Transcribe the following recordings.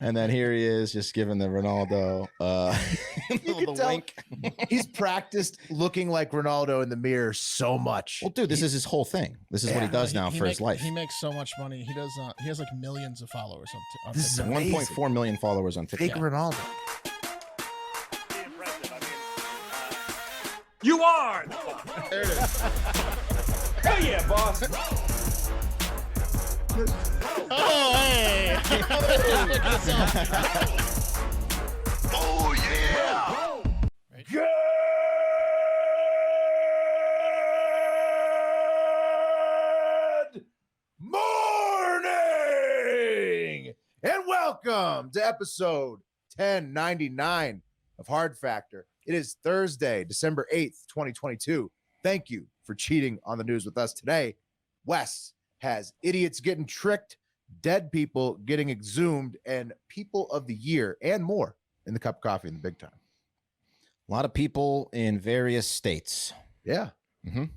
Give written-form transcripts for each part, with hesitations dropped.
And then here he is just giving the Ronaldo the wink. He's practiced looking like Ronaldo in the mirror so much. Well, dude, this is his whole thing. This is what he does now for his life. He makes so much money. He does. He has like millions of followers on This is TikTok. 1.4 million followers on TikTok. Fake Ronaldo. You are. There it is. Hell yeah, boss. Oh, hey. Oh, yeah. Good morning and welcome to episode 1099 of Hard Factor. It is Thursday, December 8th, 2022. Thank you for cheating on the news with us today. Wes has idiots getting tricked, dead people getting exhumed, and people of the year and more in the cup of coffee in the big time. A lot of people in various states. Yeah.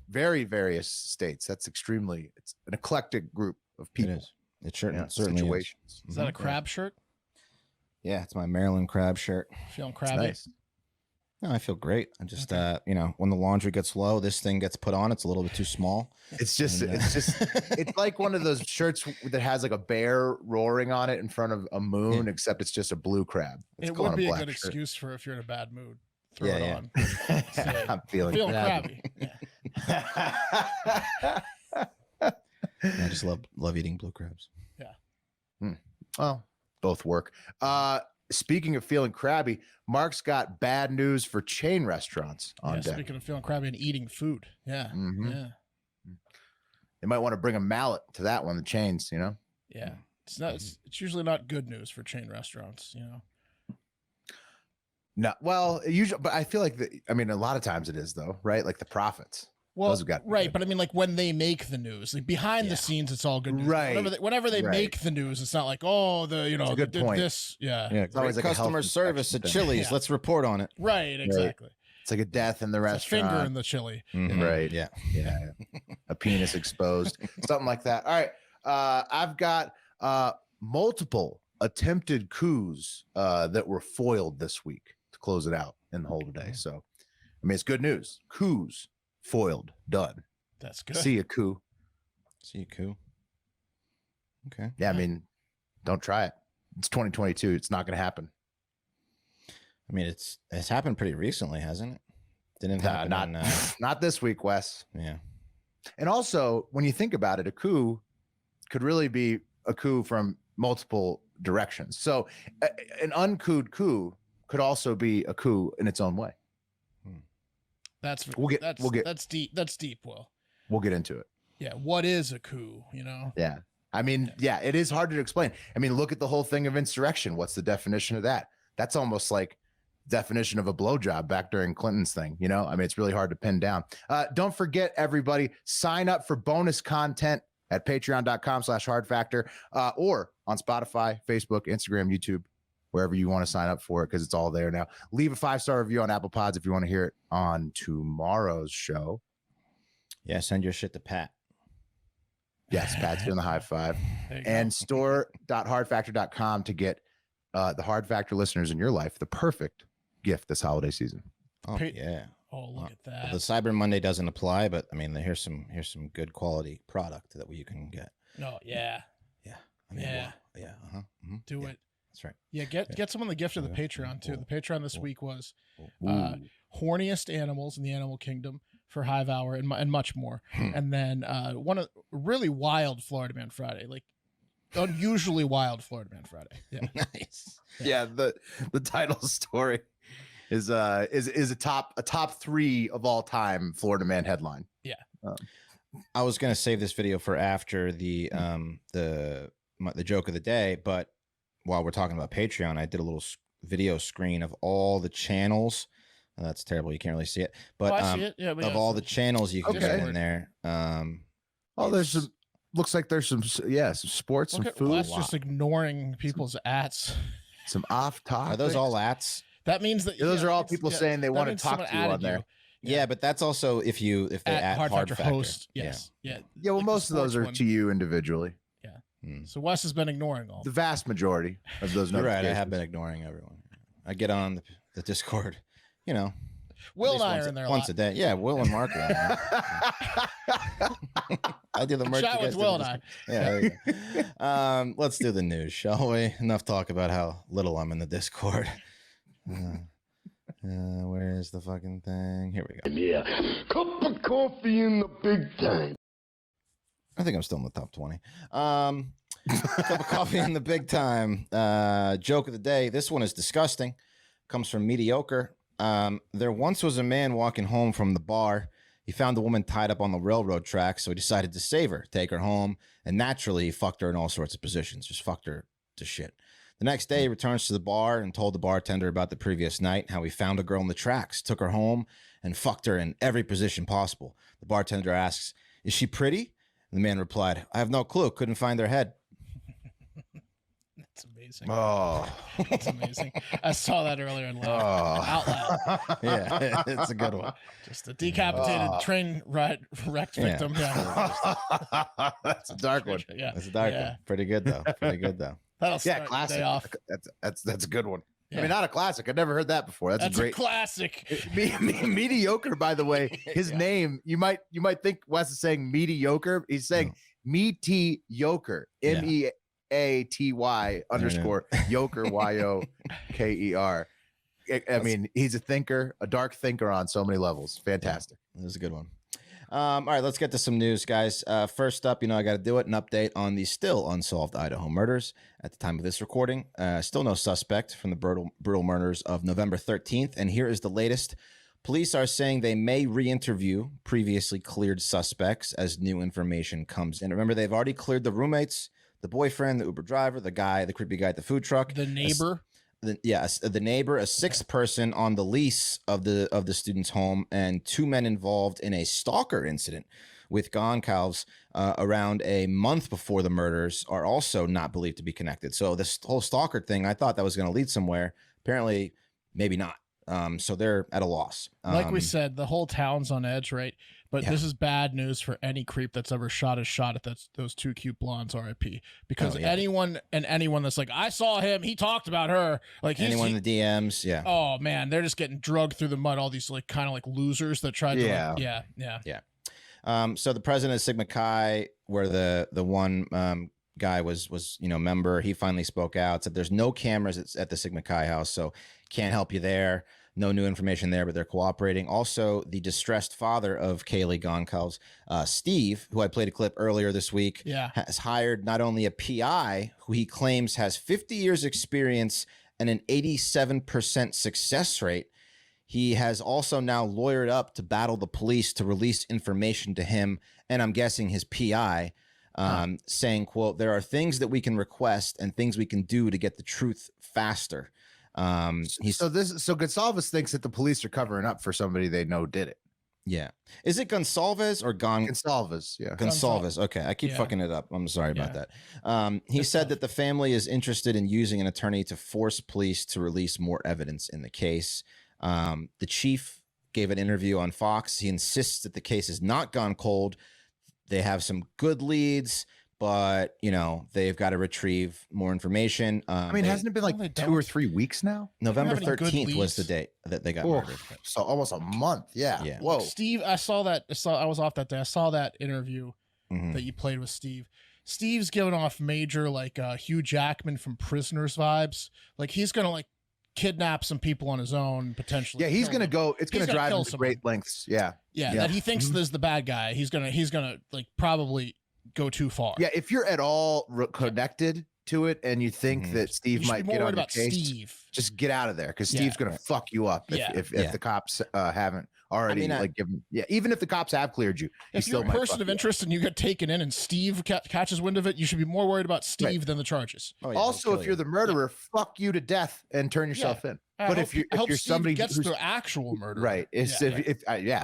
Very various states. That's it's an eclectic group of people. It is. It certainly situations. Is that a crab shirt? Yeah, it's my Maryland crab shirt. Feeling It's crabby? nice. No, I feel great. I just, when the laundry gets low, this thing gets put on. It's a little bit too small. It's like one of those shirts that has like a bear roaring on it in front of a moon, except it's just a blue crab. It would be a good excuse for if you're in a bad mood. Throw it on. Say, I'm feeling crabby. I just love eating blue crabs. Yeah. Well, both work. Speaking of feeling crabby, Mark's got bad news for chain restaurants on deck. Speaking of feeling crabby and eating food. Yeah. Yeah. They might want to bring a mallet to that one, the chains, you know? Yeah. It's not it's usually not good news for chain restaurants, you know. No, well, usually, but I feel like a lot of times it is though, right? Like the profits. Well, right, but I mean, like when they make the news, like behind the scenes, it's all good news. Right. Whenever they make the news, it's not like, oh, a good point. This, Yeah, it's always like customer service at Chili's. Let's report on it. Right, exactly. Right. It's like a death in the restaurant. A finger in the chili. Mm-hmm. Right. Yeah. A penis exposed, something like that. All right. I've got multiple attempted coups that were foiled this week to close it out in the whole today. So, I mean, it's good news. Coups foiled, done. That's good. See a coup. Okay. Yeah, I mean, don't try it. It's 2022. It's not going to happen. I mean, it's happened pretty recently, hasn't it? Didn't happen. Not this week, Wes. Yeah. And also, when you think about it, a coup could really be a coup from multiple directions. So, an uncooed coup could also be a coup in its own way. That's deep. That's deep, Will. We'll get into it. Yeah. What is a coup? You know? Yeah. I mean, it is hard to explain. I mean, look at the whole thing of insurrection. What's the definition of that? That's almost like definition of a blowjob back during Clinton's thing. You know, I mean, it's really hard to pin down. Don't forget, everybody, sign up for bonus content at patreon.com/hardfactor or on Spotify, Facebook, Instagram, YouTube, wherever you want to sign up for it, because it's all there now. Leave a 5-star review on Apple Pods if you want to hear it on tomorrow's show. Yeah, send your shit to Pat. Yes, Pat's doing the high five. And store.hardfactor.com to get the Hard Factor listeners in your life the perfect gift this holiday season. Oh, yeah. Oh, look at that. The Cyber Monday doesn't apply, but I mean, here's some good quality product that you can get. No, yeah. Yeah. I mean, yeah. Yeah. Uh-huh. Mm-hmm. Do it. That's right. Yeah, get someone the gift of the Patreon too. The Patreon this week was horniest animals in the animal kingdom for Hive Hour and much more. And then one of really wild Florida Man Friday, like unusually wild Florida Man Friday. Yeah, Nice. Yeah, the title story is a top 3 of all time Florida Man headline. Yeah. I was gonna save this video for after the joke of the day, but while we're talking about Patreon, I did a little video screen of all the channels. That's terrible. You can't really see it, but I see it. Yeah, of all the channels you can get in there. There's some. Looks like there's some sports, some food. Wes just ignoring people's ats. Some off topic. Are those all ats? That means that those are all people saying they want to talk to you on there. Yeah, but that's also if they at Hard Factor host. Yes. Yeah. Yeah. Well, like most of those are to you individually. Yeah. So Wes has been ignoring all. The vast majority of those You're right. I notifications. have been ignoring everyone. I get on the Discord, you know. Will and at I least are in there once a day. Yeah, Will and Mark are in there. I do the merch. Chat you with guys do Will the and I. Discord. Yeah. There you go. Let's do the news, shall we? Enough talk about how little I'm in the Discord. Where's the fucking thing? Here we go. Yeah, cup of coffee in the big time. I think I'm still in the top 20. Cup of coffee in the big time. Joke of the day. This one is disgusting. Comes from Mediocre. There once was a man walking home from the bar. He found a woman tied up on the railroad tracks, so he decided to save her, take her home, and naturally he fucked her in all sorts of positions. Just fucked her to shit. The next day, he returns to the bar and told the bartender about the previous night, how he found a girl in the tracks, took her home, and fucked her in every position possible. The bartender asks, "Is she pretty?" And the man replied, "I have no clue. Couldn't find their head." That's amazing. Oh, That's amazing. I saw that earlier and laughed out loud. Yeah, it's a good one. Just a decapitated train wrecked victim. Yeah. that's a dark one. Yeah. That's a dark one. Pretty good, though. Pretty good, though. That'll Yeah, start the classic. day off. That's a good one. I Yeah. mean, not a classic. I've never heard that before. That's That's a great. classic. Mediocre, by the way. His name, you might think Wes is saying mediocre. He's saying meaty yoker. MEATY underscore yoker YOKER. I mean, he's a thinker, a dark thinker on so many levels. Fantastic. That was a good one. All right, let's get to some news, guys. First up, I got to do it. An update on the still unsolved Idaho murders at the time of this recording. Still no suspect from the brutal murders of November 13th. And here is the latest. Police are saying they may re-interview previously cleared suspects as new information comes in. Remember, they've already cleared the roommates, the boyfriend, the Uber driver, the creepy guy at the food truck, The neighbor. the neighbor, a sixth person on the lease of the student's home, and two men involved in a stalker incident with Goncalves around a month before the murders are also not believed to be connected. So this whole stalker thing, I thought that was going to lead somewhere. Apparently, maybe not. So they're at a loss. Like we said, the whole town's on edge, right? But Yeah. this is bad news for any creep that's ever shot a shot at those two cute blondes, RIP. Because anyone that's like, I saw him, he talked about her. Like anyone in the DMs, yeah. Oh man, they're just getting drugged through the mud. All these like kind of like losers that tried to So the president of Sigma Chi, where the one guy was member, he finally spoke out, said there's no cameras at the Sigma Chi house, so can't help you there. No new information there, but they're cooperating. Also, the distressed father of Kaylee Goncalves, Steve, who I played a clip earlier this week, has hired not only a PI who he claims has 50 years experience and an 87% success rate. He has also now lawyered up to battle the police to release information to him, and I'm guessing his PI, saying, quote, "There are things that we can request and things we can do to get the truth faster." So Gonsalves thinks that the police are covering up for somebody they know did it. Yeah. Is it Gonsalves or Gonsalves? Yeah. Gonsalves. Okay. I keep fucking it up. I'm sorry about that. He said that the family is interested in using an attorney to force police to release more evidence in the case. The chief gave an interview on Fox. He insists that the case has not gone cold. They have some good leads, but they've got to retrieve more information. I mean, hasn't it been like 2 or 3 weeks now? November 13th was the date that they got murdered. So almost a month. Yeah. Whoa. Steve, I saw that. I was off that day. I saw that interview that you played with Steve. Steve's giving off major like Hugh Jackman from Prisoners vibes. Like he's gonna like kidnap some people on his own potentially. Yeah, he's gonna go. It's gonna drive him to someone. great lengths. Yeah. That he thinks is the bad guy. He's gonna like probably go too far. Yeah, if you're at all connected to it and you think that Steve might get on your case, just get out of there because Steve's gonna fuck you up if the cops haven't already given. Yeah, even if the cops have cleared you, if you're a person of interest and you get taken in and Steve catches wind of it, you should be more worried about Steve than the charges. Oh, yeah, also, if you're the murderer, fuck you to death and turn yourself in. But if you're somebody gets who's the actual murder, right? If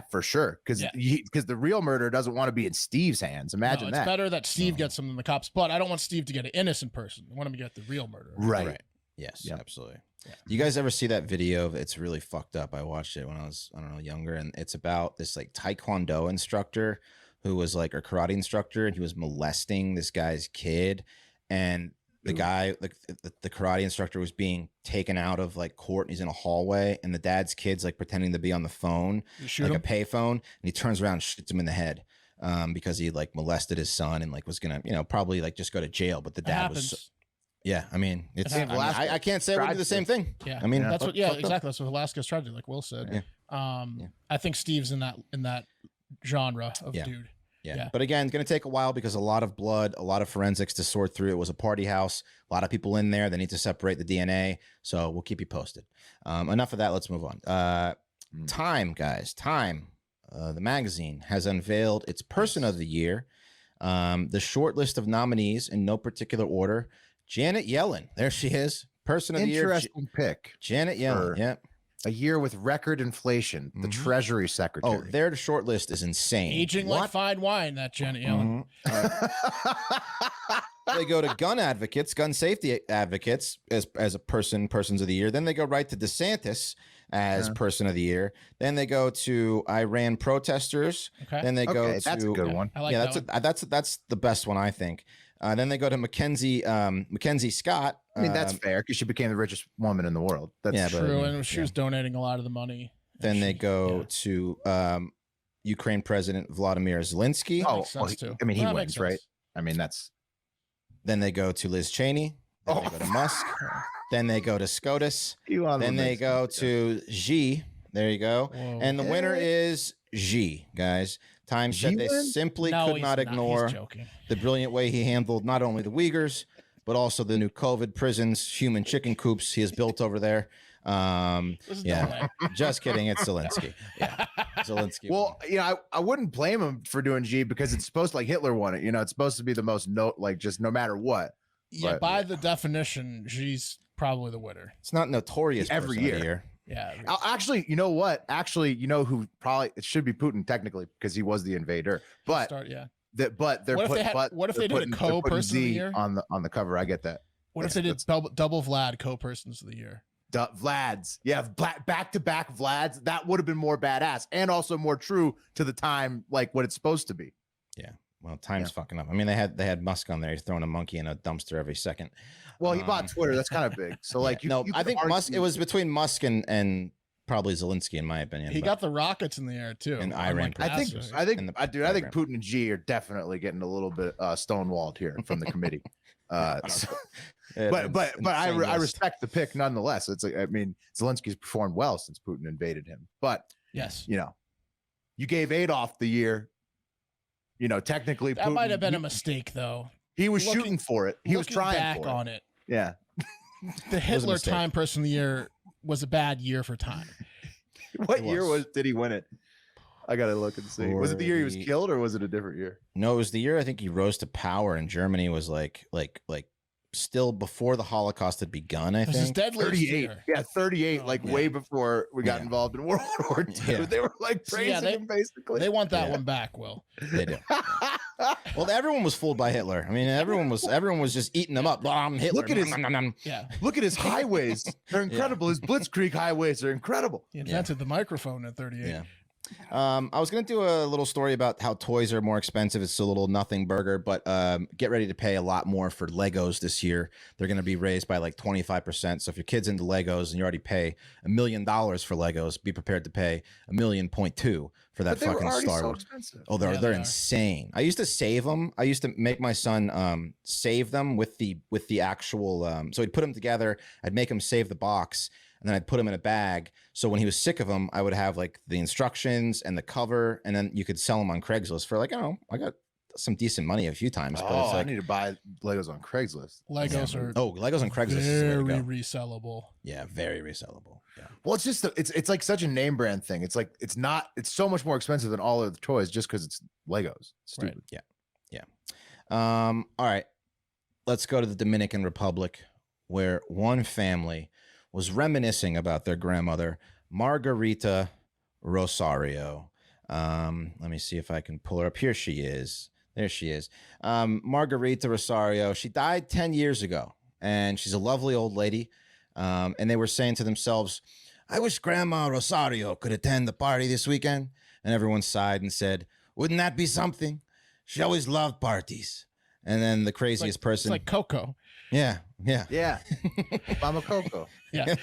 for sure, because the real murderer doesn't want to be in Steve's hands. Imagine it's better that Steve gets him than the cops. But I don't want Steve to get an innocent person. I want him to get the real murderer. Right. Yes, absolutely. Yeah. You guys ever see that video? It's really fucked up. I watched it when I was, younger, and it's about this like Taekwondo instructor who was like a karate instructor, and he was molesting this guy's kid. and the guy, like the karate instructor, was being taken out of like court, and he's in a hallway, and the dad's kid's like pretending to be on the phone, like a payphone, and he turns around and shoots him in the head because he like molested his son and like was gonna, probably like just go to jail. But the dad was, I mean, it's I can't say we do the same thing. Yeah, I mean, that's what. Yeah, exactly. That's what Velasquez tried to do, like Will said. Yeah. I think Steve's in that genre of dude. Yeah. But again, it's going to take a while because a lot of blood, a lot of forensics to sort through. It was a party house, a lot of people in there. They need to separate the DNA. So we'll keep you posted. Enough of that. Let's move on. Time, guys. Time. The magazine has unveiled its Person of the Year. The short list of nominees in no particular order. Janet Yellen. There she is. Person of the Year. Interesting pick. Janet Yellen. Yeah. A year with record inflation, the Treasury Secretary. Oh, their short list is insane. Aging like fine wine, that Janet Yellen. They go to gun advocates, gun safety advocates as a persons of the year. Then they go right to DeSantis as person of the year. Then they go to Iran protesters. Okay. Then they go to, that's a good one. I like that's the best one, I think. Then they go to Mackenzie Scott. I mean, that's fair because she became the richest woman in the world. That's true. And she was donating a lot of the money. Then they go to Ukraine President Volodymyr Zelensky. Oh, too. I mean, he wins, right? I mean, that's. Then they go to Liz Cheney. Then they go to Musk. Then they go to SCOTUS. Then they go to Xi. There you go. Whoa. And the winner is Xi, guys. Time said they simply could not ignore the brilliant way he handled not only the Uyghurs, but also the new COVID prisons, human chicken coops he has built over there. Just kidding. It's Zelensky. Yeah, Zelensky. Well, I wouldn't blame him for doing G because it's supposed to, like, Hitler won it. It's supposed to be the most just no matter what. Yeah, but, by the definition, G's probably the winner. It's not notorious every year. Yeah. Actually, you know what? Actually, who probably it should be Putin technically because he was the invader. But what if they did a co-person of the year on the cover? I get that. What if they did double Vlad co-persons of the year? Vlads, back to back Vlads. That would have been more badass and also more true to the time, like what it's supposed to be. Yeah. Well, time's fucking up. I mean, they had Musk on there. He's throwing a monkey in a dumpster every second. Well, he bought Twitter. That's kind of big. So like, I think Musk. It was between Musk and probably Zelensky, in my opinion. He got the rockets in the air too. And Iran. I think Putin and Xi are definitely getting a little bit stonewalled here from the committee. But I respect the pick nonetheless. It's like, I mean, Zelensky's performed well since Putin invaded him. But yes, you gave Adolf the year. Technically, that might have been a mistake, though. He was shooting for it. He was trying back for on it. Yeah. The Hitler Time Person of the Year was a bad year for time. What year did he win it? I gotta look and see. Was it the year he was killed, or was it a different year? No, it was the year I think he rose to power, and Germany was like still before the Holocaust had begun. I think 38. Yeah, 38. Way before we got involved in World War II. Yeah. They were like praising him basically. They want that one back, Will. They do. Well, everyone was fooled by Hitler. I mean, everyone was just eating them up. Hitler. Look at his Look at his highways. They're incredible. His Blitzkrieg highways are incredible. He invented the microphone at 38. Yeah. I was going to do a little story about how toys are more expensive. It's a little nothing burger, but get ready to pay a lot more for Legos this year. They're going to be raised by like 25%. So if your kid's into Legos and you already pay $1 million for Legos, be prepared to pay $1.2 million for that fucking Star Wars. Oh, they're insane. I used to save them. I used to make my son save them with the actual. So he'd put them together. I'd make him save the box. And then I'd put him in a bag. So when he was sick of them, I would have like the instructions and the cover, and then you could sell them on Craigslist for like, I got some decent money a few times. But it's like, I need to buy Legos on Craigslist. Legos are Legos on Craigslist very resellable. Yeah, very resellable. Yeah. Well, it's just it's like such a name brand thing. It's like it's so much more expensive than all of the toys just because it's Legos. It's stupid. Right. Yeah. All right, let's go to the Dominican Republic, where one family was reminiscing about their grandmother, Margarita Rosario. Let me see if I can pull her up. Here she is. There she is. Margarita Rosario. She died 10 years ago, and she's a lovely old lady. And they were saying to themselves, I wish Grandma Rosario could attend the party this weekend. And everyone sighed and said, wouldn't that be something? She always loved parties. And then the It's craziest person. like Coco. Yeah. Yeah. Mama Coco. Yeah.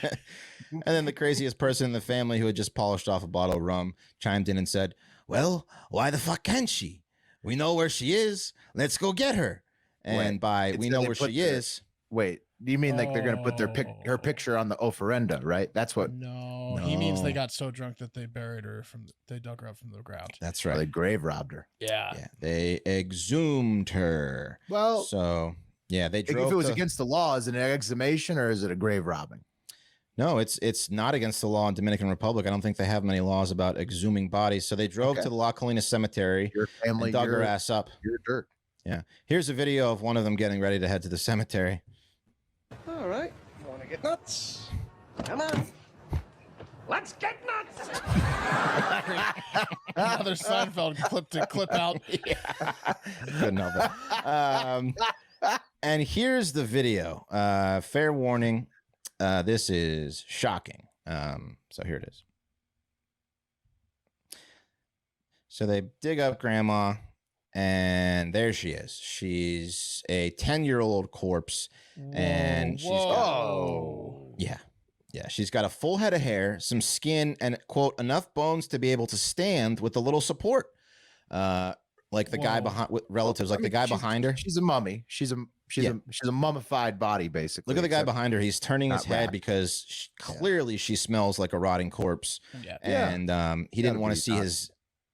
And then the craziest person in the family who had just polished off a bottle of rum chimed in and said, well, why the fuck can't she? We know where she is. Let's go get her. And we know where she is. Wait, do you mean like they're going to put her picture on the ofrenda, right? That's what. No, he means they got so drunk that they buried her they dug her up from the ground. That's They right. grave robbed her. Yeah. They exhumed her. Well, So yeah, they if drove. it was against the law, is it an exhumation or is it a grave robbing? No, it's not against the law in Dominican Republic. I don't think they have many laws about exhuming bodies. So they drove to the La Colina Cemetery Your family and dug her ass up. Your dirt. Yeah. Here's a video of one of them getting ready to head to the cemetery. All right, you want to get nuts? Come on. Let's get nuts. Another Seinfeld clip to clip out. Couldn't help it. And here's the video. Fair warning. This is shocking. So here it is. So they dig up grandma, and there she is. She's a 10-year-old corpse, and she's got, she's got a full head of hair, some skin, and quote, enough bones to be able to stand with a little support. Like the guy behind, with relatives, like the guy behind her. She's a mummy. She's a mummified body, basically. Look at the guy behind her. He's turning his head because clearly she smells like a rotting corpse. Yeah. And he didn't want to see his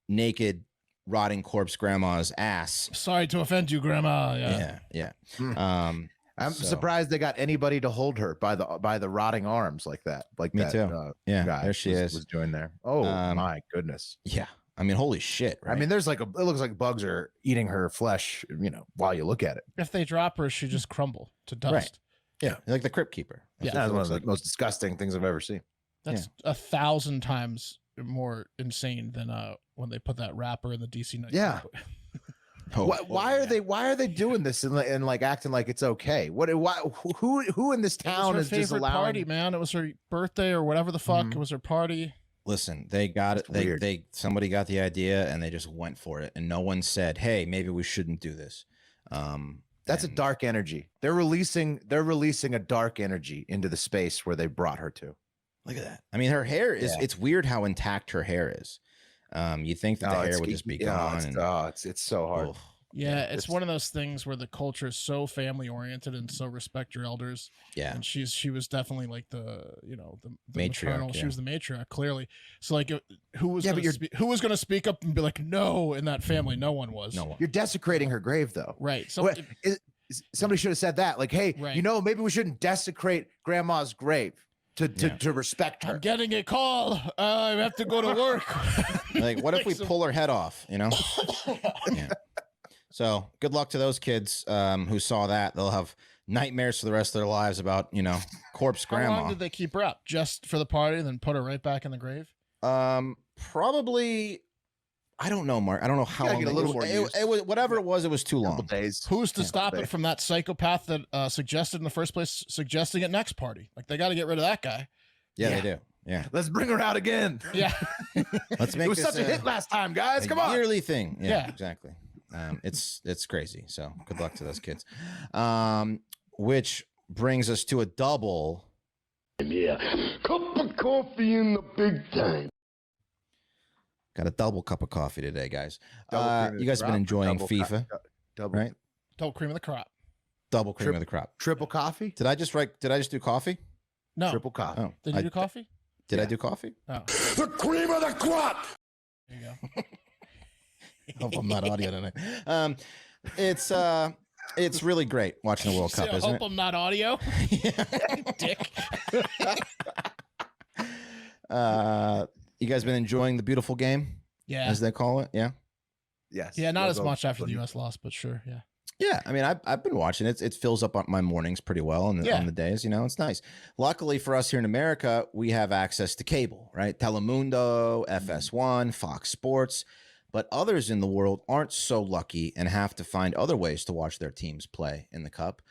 naked, rotting corpse grandma's ass. Sorry to offend you, Grandma. Yeah. I'm surprised they got anybody to hold her by the rotting arms like that. Like Me that, too. Yeah, guy there she is. was doing there. Oh my goodness. Yeah. I mean, holy shit. Right? I mean, it looks like bugs are eating her flesh, while you look at it. If they drop her, she just crumble to dust. Right. Yeah. Like the Crypt Keeper. Yeah. That's one of the most disgusting things I've ever seen. That's 1,000 times more insane than when they put that rapper in the DC night. Yeah. Why are they doing this and like acting like it's okay? Who in this town is just allowing party, man? It was her birthday or whatever the fuck. It was her party. Listen, they got it. Somebody got the idea and they just went for it. And no one said, hey, maybe we shouldn't do this. That's a dark energy. They're releasing a dark energy into the space where they brought her to. Look at that. I mean, her hair is, it's weird how intact her hair is. You think that the hair would just be gone. It's so hard. Oh, Yeah, it's one of those things where the culture is so family oriented and so respect your elders. Yeah, and she was definitely like the matriarch. Maternal, yeah. She was the matriarch, clearly. So like, who was going to speak up and be like, no, in that family? No one was. No one. You're desecrating her grave, though. Right. So somebody should have said that. Like, hey, maybe we shouldn't desecrate grandma's grave to respect her. I'm getting a call. I have to go to work. Like, what if we pull her head off? Yeah. So good luck to those kids who saw that. They'll have nightmares for the rest of their lives about, corpse grandma. How long did they keep her up? Just for the party and then put her right back in the grave? Probably, I don't know, Mark. I don't know how long. It was whatever it was too long. Days. Who's to stop it from that psychopath that suggested in the first place, suggesting it next party? Like, they got to get rid of that guy. Yeah, they do. Yeah. Let's bring her out again. Yeah. Let's make it was this such a hit last time, guys. Come on. Yearly thing. Yeah. Exactly. It's crazy. So good luck to those kids. Which brings us to a double. Yeah, cup of coffee in the big time. Got a double cup of coffee today, guys. Double You guys have been enjoying double FIFA, right? Double cream of the crop. Double cream of the crop. Triple coffee? Did I just do coffee? No. Triple coffee. Oh, Did you do coffee? Did I do coffee? Oh. The cream of the crop. There you go. Hope I'm not audio tonight. It's really great watching the World Cup, isn't hope it? I'm not audio. Dick. You guys been enjoying the beautiful game? Yeah. As they call it? Yeah. Yes. Yeah, not as much after the U.S. lost, but sure. Yeah. Yeah, I mean, I've been watching it. It fills up my mornings pretty well on the days. It's nice. Luckily for us here in America, we have access to cable, right? Telemundo, FS1, Fox Sports. But others in the world aren't so lucky and have to find other ways to watch their teams play in the Cup.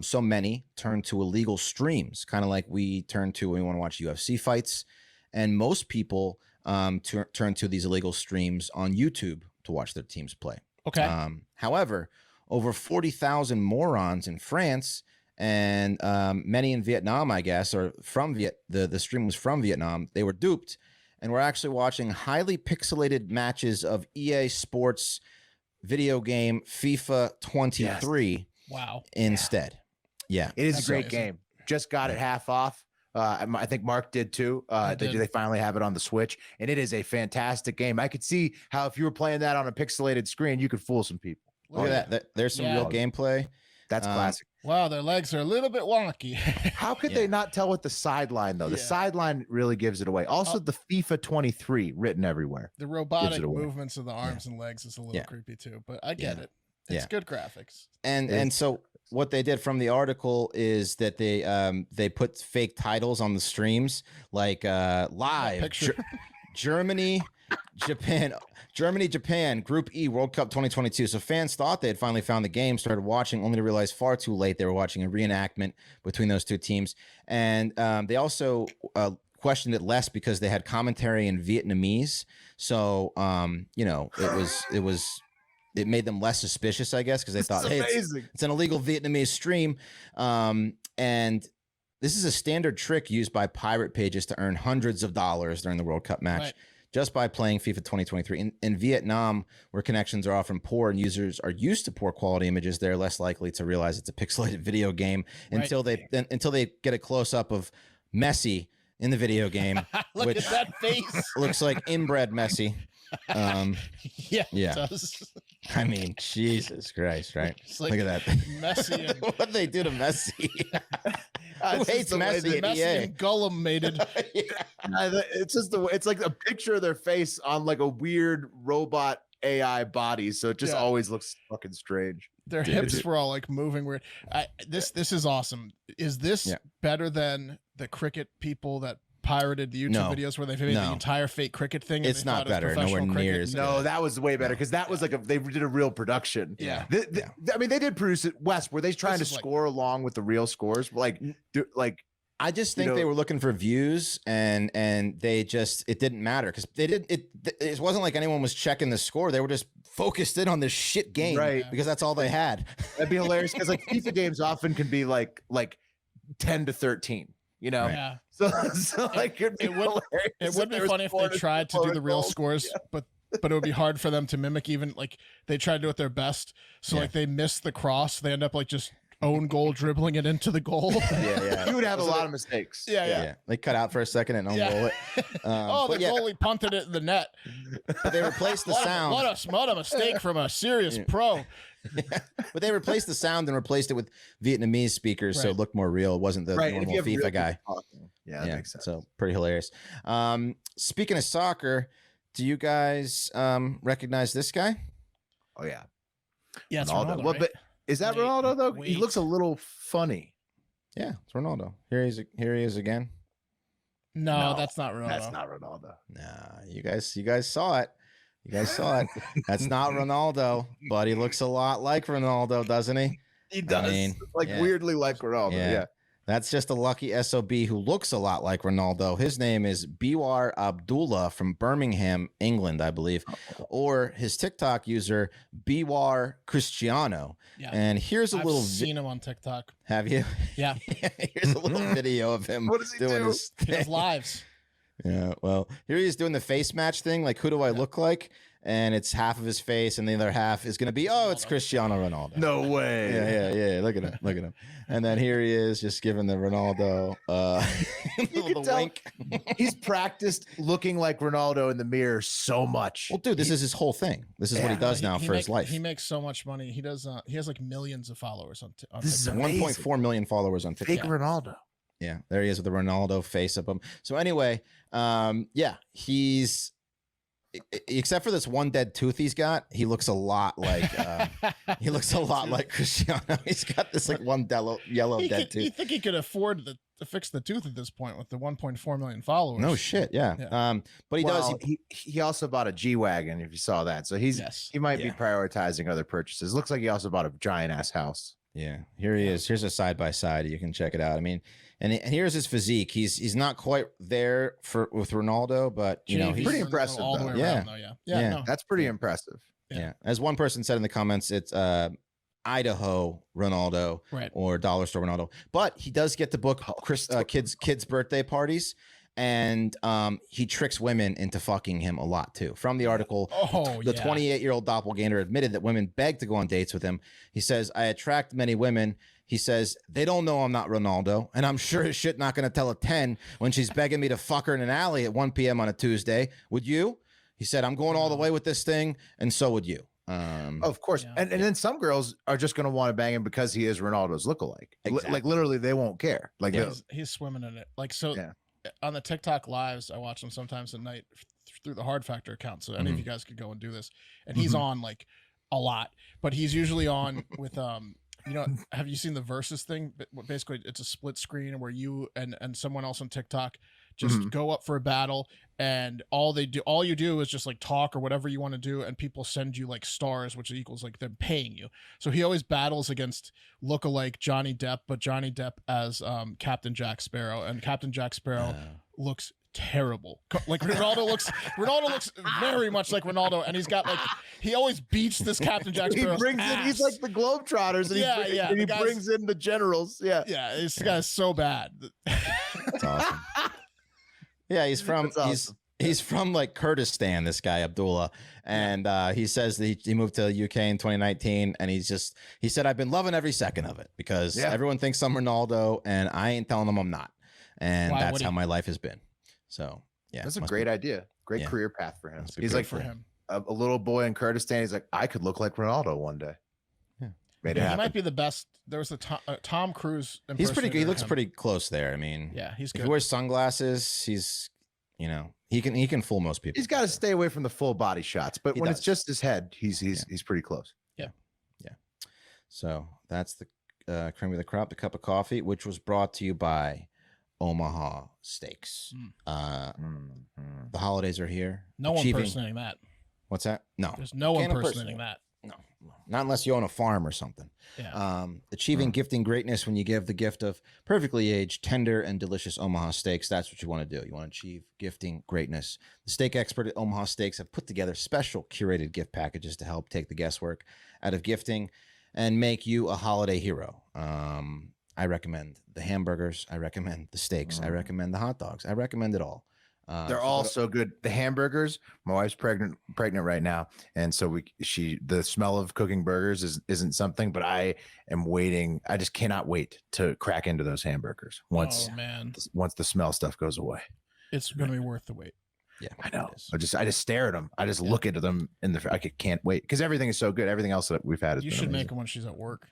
So many turn to illegal streams, kind of like we turn to when we want to watch UFC fights. And most people turn to these illegal streams on YouTube to watch their teams play. Okay. However, over 40,000 morons in France and many in Vietnam, I guess, or from the stream was from Vietnam. They were duped and were actually watching highly pixelated matches of EA Sports video game FIFA 23 Wow. instead. Yeah. It is That's a great amazing. game. Just got it half off. I think Mark did too. They finally have it on the Switch, and it is a fantastic game. I could see how if you were playing that on a pixelated screen, you could fool some people. Look at that. There's some real gameplay. That's classic. Wow, their legs are a little bit wonky. How could they not tell with the sideline though? The sideline really gives it away. Also, the FIFA 23 written everywhere. The robotic movements of the arms and legs is a little creepy too, but I get it. It's good graphics. And so what they did from the article is that they put fake titles on the streams like live Germany, Japan, Group E, World Cup 2022. So fans thought they had finally found the game, started watching, only to realize far too late they were watching a reenactment between those two teams. And they also questioned it less because they had commentary in Vietnamese. So, it made them less suspicious, I guess, because they thought, hey, it's an illegal Vietnamese stream. And this is a standard trick used by pirate pages to earn hundreds of dollars during the World Cup match just by playing FIFA 2023. In Vietnam, where connections are often poor and users are used to poor quality images, they're less likely to realize it's a pixelated video game until they get a close up of Messi in the video game. Look at that face. Looks like inbred Messi. Yeah. It does. I mean, Jesus Christ, right? Like look at that. Messi and what they do to Messi? Who hates Messi at Messi EA? and Gollum mated. It's just it's like a picture of their face on like a weird robot AI body, so it just always looks fucking strange. Their hips were all like moving weird. This is awesome. Is this better than the cricket people that pirated the YouTube videos where they made the entire fake cricket thing? It's not better. Nowhere near as No, that was way better because that was like they did a real production. Yeah. I mean, they did produce it. Wes, were they trying to score along with the real scores? I just think they were looking for views and it didn't matter because it wasn't like anyone was checking the score. They were just focused in on this shit game, right? Because that's all they had. That'd be hilarious because like FIFA games often can be like 10 to 13. You know, so like it would be funny if they tried to do the real scores, but it would be hard for them to mimic. Even like they tried to do it their best, so like they miss the cross, they end up like just own goal dribbling it into the goal. You would have a lot of mistakes. Yeah. They cut out for a second and own goal it. The goalie punted it in the net. But they replaced the sound. What a mistake from a serious pro. But they replaced the sound and replaced it with Vietnamese speakers, so it looked more real. It wasn't the normal FIFA guy. Yeah, that makes sense. So pretty hilarious. Speaking of soccer, do you guys recognize this guy? Oh yeah, it's Ronaldo. Well, but is that Ronaldo though? He looks a little funny. Yeah, it's Ronaldo. Here he is again. No, that's not Ronaldo. That's not Ronaldo. Nah, you guys saw it. You guys saw it. That's not Ronaldo, but he looks a lot like Ronaldo, doesn't he? He does. Weirdly like Ronaldo. Yeah. That's just a lucky SOB who looks a lot like Ronaldo. His name is Biwar Abdullah from Birmingham, England, I believe. Or his TikTok user, Biwar Cristiano. Yeah. And here's I've seen him on TikTok. Have you? Yeah. Here's a little video of him doing this thing. He does lives. Yeah, well, here he is doing the face match thing. Like, who do I look like? And it's half of his face, and the other half is going to be, it's Cristiano Ronaldo. No way. Yeah. Look at him. And then here he is, just giving the Ronaldo the wink. He's practiced looking like Ronaldo in the mirror so much. Well, dude, this is his whole thing. This is what he does now for his life. He makes so much money. He does. He has like millions of followers on This is TikTok. 1.4 million followers on TikTok. Fake Ronaldo. Yeah, there he is with the Ronaldo face of him. So anyway, he's except for this one dead tooth he's got, he looks a lot like Cristiano. He's got this like one yellow dead tooth. You think he could afford to fix the tooth at this point with the 1.4 million followers? No shit, yeah. But he does. He also bought a G-Wagon, if you saw that. So he might be prioritizing other purchases. Looks like he also bought a giant ass house. Yeah, here he is. Here's a side by side. You can check it out. I mean, and here's his physique. He's not quite there with Ronaldo, but you know, he's pretty impressive. All the way around, though. Yeah. That's pretty impressive. Yeah. As one person said in the comments, it's Idaho Ronaldo Right. or dollar store Ronaldo, but he does get to book kids birthday parties, and he tricks women into fucking him a lot too. From the article, the 28-year-old doppelganger admitted that women beg to go on dates with him. He says, "I attract many women." He says, "They don't know I'm not Ronaldo, and I'm sure as shit not going to tell a 10 when she's begging me to fuck her in an alley at 1 p.m. on a Tuesday. Would you?" He said, "I'm going all the way with this thing, and so would you." Of course. And then some girls are just going to want to bang him because he is Ronaldo's lookalike. Exactly. Like literally they won't care. Like he's swimming in it. Like, so on the TikTok lives, I watch them sometimes at night through the Hard Factor account. So any of you guys could go and do this. And he's on like a lot, but he's usually on with, you know, have you seen the Versus thing? Basically it's a split screen where you and someone else on TikTok just go up for a battle, and all you do is just like talk or whatever you want to do, and people send you like stars, which equals like they're paying you. So he always battles against lookalike Johnny Depp, but Johnny Depp as Captain Jack Sparrow, and Captain Jack Sparrow looks terrible. Like Ronaldo looks very much like Ronaldo, and he's got like, he always beats this Captain Jack Sparrow. He brings in, he's like the Globetrotters, and he brings in the generals. Yeah, this guy's so bad. That's awesome. Yeah, he's from he's from like Kurdistan, this guy Abdullah, and he says that he moved to the UK in 2019, and he said, "I've been loving every second of it because everyone thinks I'm Ronaldo, and I ain't telling them I'm not, and that's how my life has been." So yeah, that's a great idea, great career path for him. He's like for him, a little boy in Kurdistan. He's like, I could look like Ronaldo one day. He might be the best. There was the Tom Cruise. He's pretty good. He looks pretty close there. I mean, he's good. If he wears sunglasses, he's, you know, he can fool most people. He's got to stay away from the full body shots, but when it's just his head, he's pretty close. Yeah. So that's the cream of the crop, the cup of coffee, which was brought to you by Omaha Steaks. The holidays are here. No one impersonating that. What's that? No, there's no one impersonating that. No, not unless you own a farm or something. Achieving gifting greatness when you give the gift of perfectly aged, tender, and delicious Omaha steaks. That's what you want to do. You want to achieve gifting greatness. The steak expert at Omaha Steaks have put together special curated gift packages to help take the guesswork out of gifting and make you a holiday hero. I recommend the hamburgers. I recommend the steaks. I recommend the hot dogs. I recommend it all. They're all so good. The hamburgers, my wife's pregnant right now, and so the smell of cooking burgers isn't something, but I am waiting. I just cannot wait to crack into those hamburgers once the smell stuff goes away. It's gonna be worth the wait. Yeah, I know. I just stare at them. I just look into them I can't wait because everything is so good. Everything else that we've had is. You should make them when she's at work.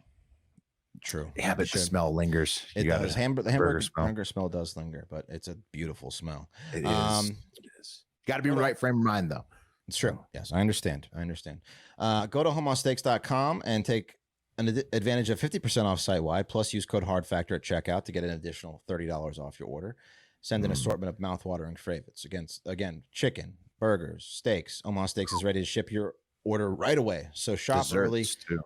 True. Yeah, but the smell lingers. It does. The hamburger smell does linger, but it's a beautiful smell. It is. Got to be right frame of mind, though. It's true. Yes, I understand. Go to omahasteaks.com and take an advantage of 50% off site-wide, plus use code HARDFACTOR at checkout to get an additional $30 off your order. Send an assortment of mouth-watering favorites. Again, chicken, burgers, steaks. Omaha Steaks is ready to ship your order right away. So shop early. Too.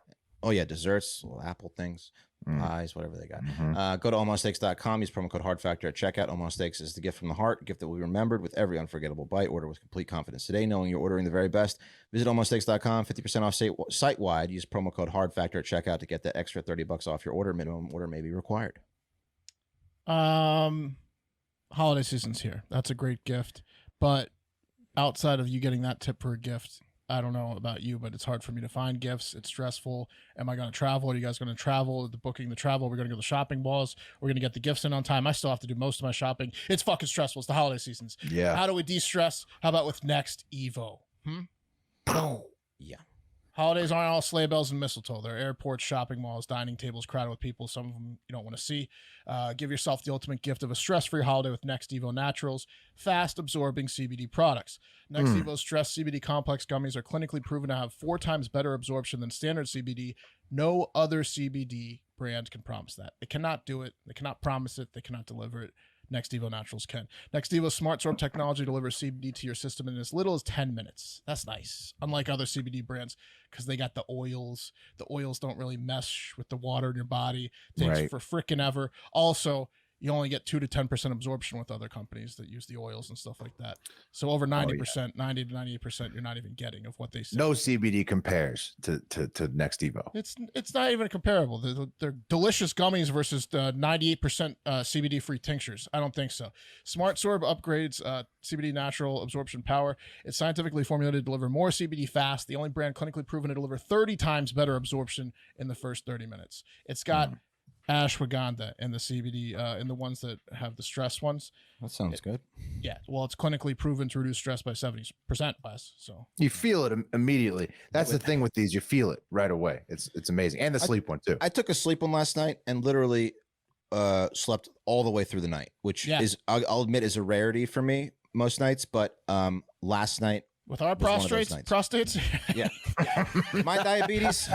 Oh, yeah, desserts, little apple things, pies, whatever they got. Go to omahasteaks.com. Use promo code HARDFACTOR at checkout. Omaha Steaks is the gift from the heart, a gift that will be remembered with every unforgettable bite. Order with complete confidence today, knowing you're ordering the very best. Visit omahasteaks.com, 50% off site-wide. Use promo code HARDFACTOR at checkout to get that extra $30 off your order. Minimum order may be required. Holiday season's here. That's a great gift. But outside of you getting that tip for a gift, I don't know about you, but it's hard for me to find gifts. It's stressful. Am I going to travel? Are you guys going to travel? Booking the travel? We're going to go to the shopping balls. We're going to get the gifts in on time. I still have to do most of my shopping. It's fucking stressful. It's the holiday seasons. Yeah. How do we de-stress? How about with Next Evo? Yeah. Holidays aren't all sleigh bells and mistletoe. They're airports, shopping malls, dining tables crowded with people. Some of them you don't want to see. Give yourself the ultimate gift of a stress-free holiday with Next Evo Naturals, fast-absorbing CBD products. Next Evo Stress CBD Complex gummies are clinically proven to have 4 times better absorption than standard CBD. No other CBD brand can promise that. They cannot do it. They cannot promise it. They cannot deliver it. Next Evo Naturals can. Next Evo Smart Sorb technology delivers CBD to your system in as little as 10 minutes. That's nice. Unlike other CBD brands, because they got the oils. The oils don't really mesh with the water in your body. Takes for freaking ever. Also, you only get 2 to 10% absorption with other companies that use the oils and stuff like that. So over 90%, 90 to 98%, you're not even getting of what they say. No CBD compares to Next Evo. It's not even comparable. They're delicious gummies versus 98% CBD-free tinctures. I don't think so. Smart Sorb upgrades CBD natural absorption power. It's scientifically formulated to deliver more CBD fast. The only brand clinically proven to deliver 30 times better absorption in the first 30 minutes. It's got ashwagandha in the CBD, in the ones that have the stress ones. That sounds good. Yeah, well, it's clinically proven to reduce stress by 70% less. So you feel it immediately. That's the thing with these; you feel it right away. It's amazing, and the sleep one too. I took a sleep one last night and literally slept all the way through the night, which is I'll admit is a rarity for me most nights. But last night. With our prostates, yeah, my diabetes.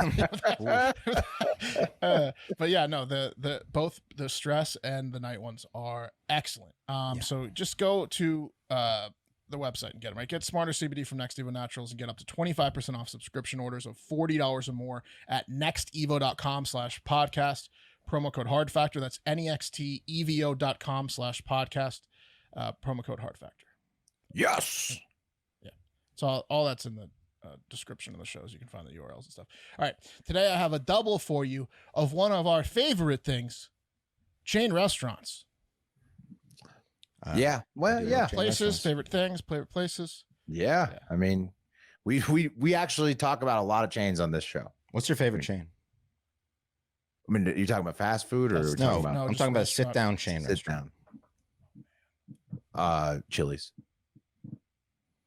But yeah, no, the both the stress and the night ones are excellent. So just go to the website and get them. Right, get Smarter CBD from Next Evo Naturals and get up to 25% off subscription orders of $40 or more at nextevo.com/podcast. Promo code Hard Factor. That's nextevo.com/podcast. Promo code Hard Factor. Yes. So all that's in the description of the shows. You can find the URLs and stuff. All right. Today I have a double for you of one of our favorite things, chain restaurants. Yeah. Well, yeah. Places, favorite things, favorite places. Yeah. I mean, we actually talk about a lot of chains on this show. What's your favorite chain? I mean, you're talking about fast food or I'm talking about a sit-down chain restaurant. Chili's.